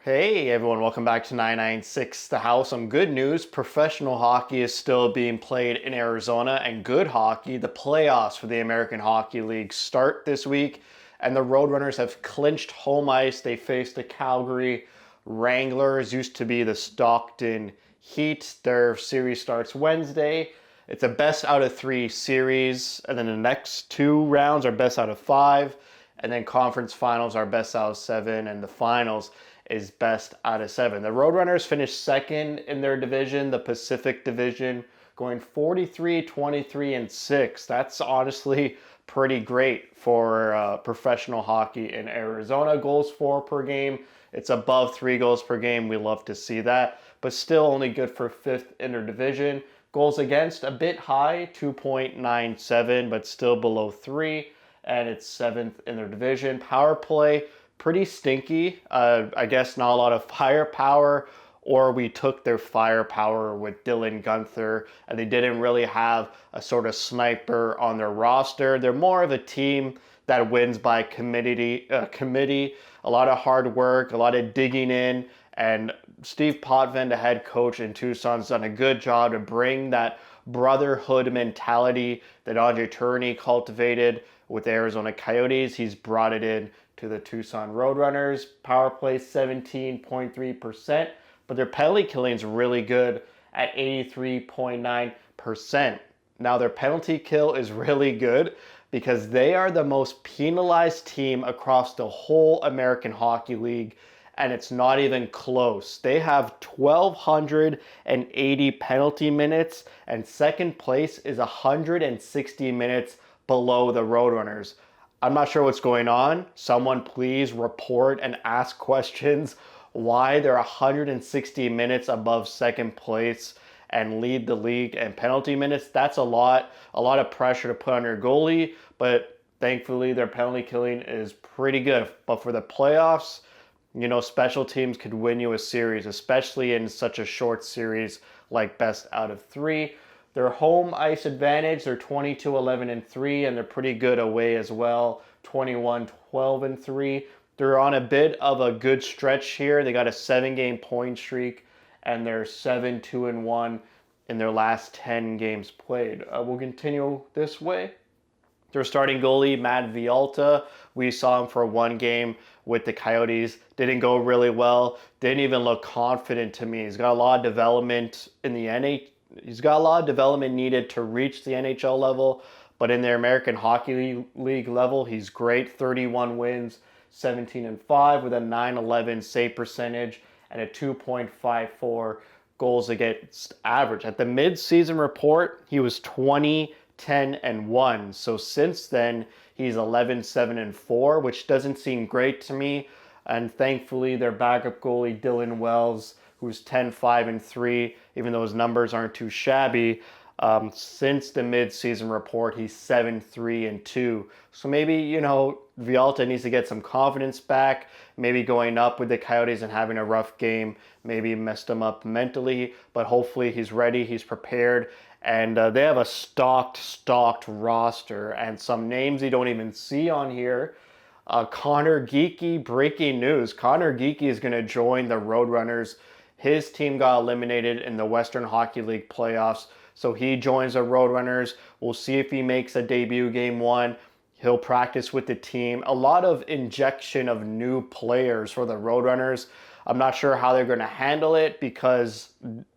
Hey everyone, welcome back to 996 The Howl. Some good news. Professional hockey is still being played in Arizona, and good hockey, the playoffs for the American Hockey League start this week, and the Roadrunners have clinched home ice. They face the Calgary Wranglers, used to be the Stockton Heat. Their series starts Wednesday. It's a best out of 3 series, and then the next 2 rounds are best out of 5, and then conference finals are best out of 7, and the finals is best out of 7. The Roadrunners finished second in their division, the Pacific Division, going 43-23-6. That's honestly pretty great for professional hockey in Arizona. Goals for per game, it's above 3 goals per game. We love to see that, but still only good for 5th in their division. Goals against, a bit high, 2.97, but still below 3, and it's 7th in their division. Power play, pretty stinky. I guess not a lot of firepower, or we took their firepower with Dylan Gunther, and they didn't really have a sort of sniper on their roster. They're more of a team that wins by committee, a lot of hard work, a lot of digging in, and Steve Potvin, the head coach in Tucson, has done a good job to bring that brotherhood mentality that Andre Tourney cultivated with the Arizona Coyotes. He's brought it in to the Tucson Roadrunners. Power play 17.3%, but their penalty killing is really good at 83.9%. Now their penalty kill is really good because they are the most penalized team across the whole American Hockey League, and it's not even close. They have 1,280 penalty minutes, and second place is 160 minutes below the Roadrunners. I'm not sure what's going on. Someone please report and ask questions why they're 160 minutes above second place and lead the league in penalty minutes. That's a lot of pressure to put on your goalie, but thankfully their penalty killing is pretty good. But for the playoffs, you know, special teams could win you a series, especially in such a short series like best out of 3. Their home ice advantage, they're 22-11-3, and they're pretty good away as well, 21-12-3. They're on a bit of a good stretch here. They got a 7-game point streak, and they're 7-2-1 in their last 10 games played. We'll continue this way. Their starting goalie, Matt Vialta, we saw him for 1 game with the Coyotes. Didn't go really well. Didn't even look confident to me. He's got a lot of development in the NHL. He's got a lot of development needed to reach the NHL level, but in their American Hockey League level, he's great. 31 wins, 17-5 with a 911 save percentage and a 2.54 goals against average. At the mid-season report, he was 20-10-1. So since then, he's 11-7-4, which doesn't seem great to me. And thankfully, their backup goalie, Dylan Wells, who's 10-5-3, even though his numbers aren't too shabby. Since the mid-season report, he's 7-3-2. So maybe, you know, Vialta needs to get some confidence back. Maybe going up with the Coyotes and having a rough game maybe messed him up mentally. But hopefully he's ready, he's prepared. And they have a stocked roster. And some names you don't even see on here. Connor Geekie, breaking news. Connor Geekie is going to join the Roadrunners. His team got eliminated in the Western Hockey League playoffs, so he joins the Roadrunners. We'll see if he makes a debut game 1. He'll practice with the team. A lot of injection of new players for the Roadrunners. I'm not sure how they're going to handle it because,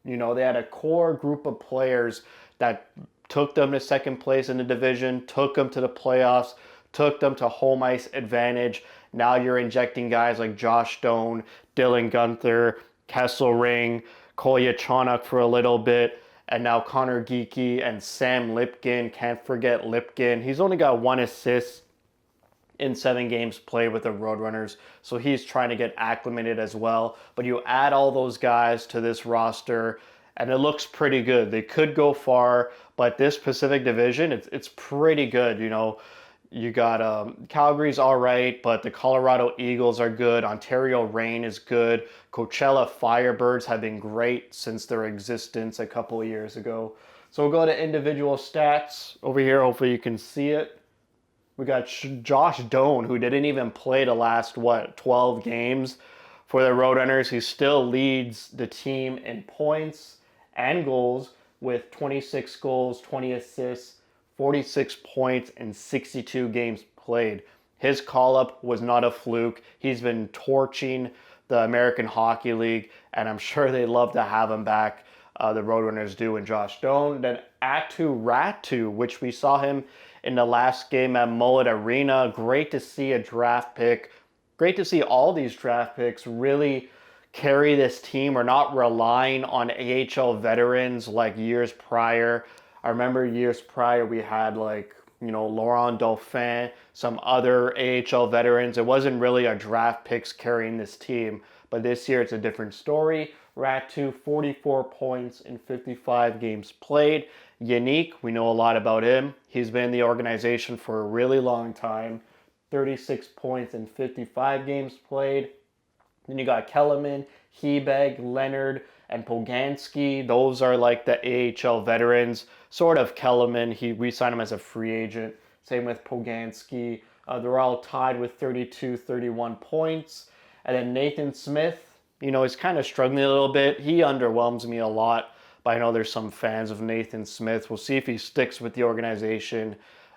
you know, they had a core group of players that took them to second place in the division, took them to the playoffs, took them to home ice advantage. Now you're injecting guys like Josh Stone, Dylan Gunther, Kessel Ring, Kolya Chonuk for a little bit, and now Connor Geekie and Sam Lipkin. Can't forget Lipkin. He's only got 1 assist in 7 games played with the Roadrunners, so he's trying to get acclimated as well. But you add all those guys to this roster, and it looks pretty good. They could go far, but this Pacific Division, it's pretty good, you know. You got Calgary's all right, but the Colorado Eagles are good. Ontario Reign is good. Coachella Firebirds have been great since their existence a couple of years ago. So we'll go to individual stats over here. Hopefully you can see it. We got Josh Doan, who didn't even play the last, 12 games For the Roadrunners, he still leads the team in points and goals with 26 goals, 20 assists, 46 points, and 62 games played. His call-up was not a fluke. He's been torching the American Hockey League, and I'm sure they'd love to have him back. The Roadrunners do, and Josh Doan. Then Atu Ratu, which we saw him in the last game at Mullet Arena. Great to see a draft pick. Great to see all these draft picks really carry this team. We're not relying on AHL veterans like years prior. I remember years prior we had Laurent Dauphin, some other AHL veterans. It wasn't really a draft picks carrying this team. But this year it's a different story. Ratu, 44 points in 55 games played. Yannick, we know a lot about him. He's been in the organization for a really long time. 36 points in 55 games played. Then you got Kellerman, Hebeg, Leonard, and Poganski. Those are like the AHL veterans. Sort of Kellerman. We signed him as a free agent. Same with Poganski. They're all tied with 32, 31 points. And then Nathan Smith, he's kind of struggling a little bit. He underwhelms me a lot, but I know there's some fans of Nathan Smith. We'll see if he sticks with the organization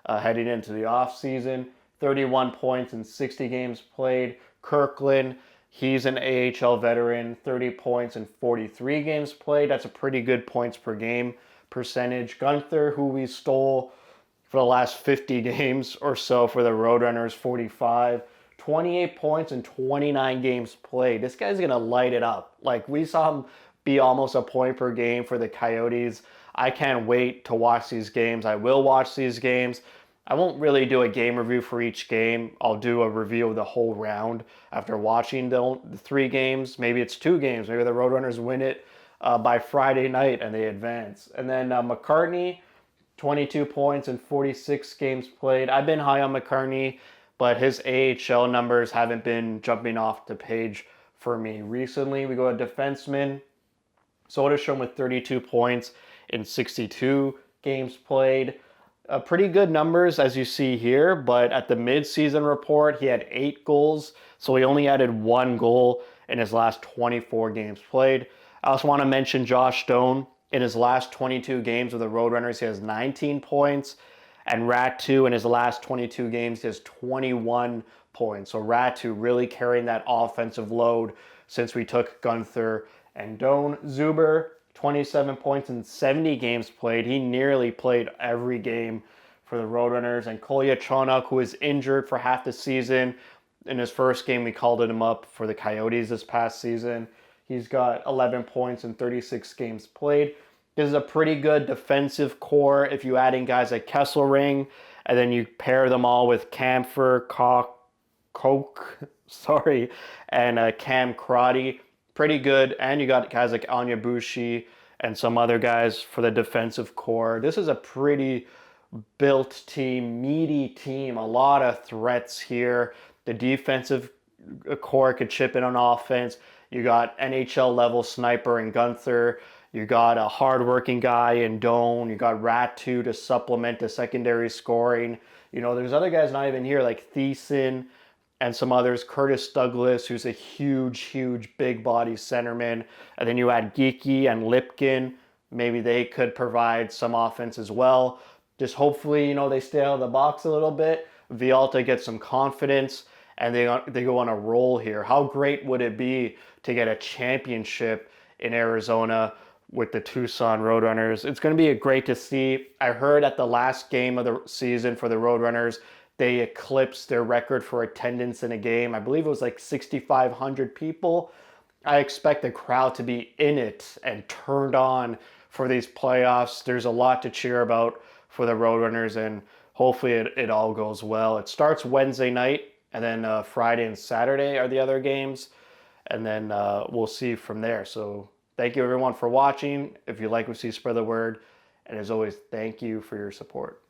heading into the offseason. 31 points in 60 games played. Kirkland, he's an AHL veteran, 30 points in 43 games played. That's a pretty good points per game percentage. Gunther, who we stole for the last 50 games or so for the Roadrunners, 45. 28 points in 29 games played. This guy's going to light it up. We saw him be almost a point per game for the Coyotes. I can't wait to watch these games. I will watch these games. I won't really do a game review for each game. I'll do a review of the whole round after watching the 3 games. Maybe it's 2 games. Maybe the Roadrunners win it by Friday night and they advance. And then McCartney, 22 points in 46 games played. I've been high on McCartney, but his AHL numbers haven't been jumping off the page for me recently. We go to defenseman. Soderstrom with 32 points in 62 games played. Pretty good numbers as you see here, but at the mid-season report, he had 8 goals, so he only added 1 goal in his last 24 games played. I also want to mention Josh Doan. In his last 22 games with the Roadrunners, he has 19 points. And Ratu, in his last 22 games, he has 21 points. So Ratu really carrying that offensive load since we took Gunther and Doan. Zuber, 27 points in 70 games played. He nearly played every game for the Roadrunners. And Kolyachonok, who was injured for half the season. In his first game, we called him up for the Coyotes this past season. He's got 11 points in 36 games played. This is a pretty good defensive core if you add in guys like Kesselring, and then you pair them all with Camphor, Coke, and Cam Crotty. Pretty good. And you got guys like Onyebushi and some other guys for the defensive core. This is a pretty built team, meaty team. A lot of threats here. The defensive core could chip in on offense. You got NHL level sniper and Gunther. You got a hardworking guy in Doan. You got Ratu to supplement the secondary scoring. There's other guys not even here like Thiessen and some others. Curtis Douglas, who's a huge, big body centerman. And then you add Geeky and Lipkin. Maybe they could provide some offense as well. Just hopefully, they stay out of the box a little bit. Vialta gets some confidence and they go on a roll here. How great would it be to get a championship in Arizona with the Tucson Roadrunners? It's going to be great to see. I heard at the last game of the season for the Roadrunners, they eclipsed their record for attendance in a game. I believe it was like 6,500 people. I expect the crowd to be in it and turned on for these playoffs. There's a lot to cheer about for the Roadrunners, and hopefully it all goes well. It starts Wednesday night, and then Friday and Saturday are the other games, and then we'll see from there. So thank you everyone for watching. If you like what you see, spread the word. And as always, thank you for your support.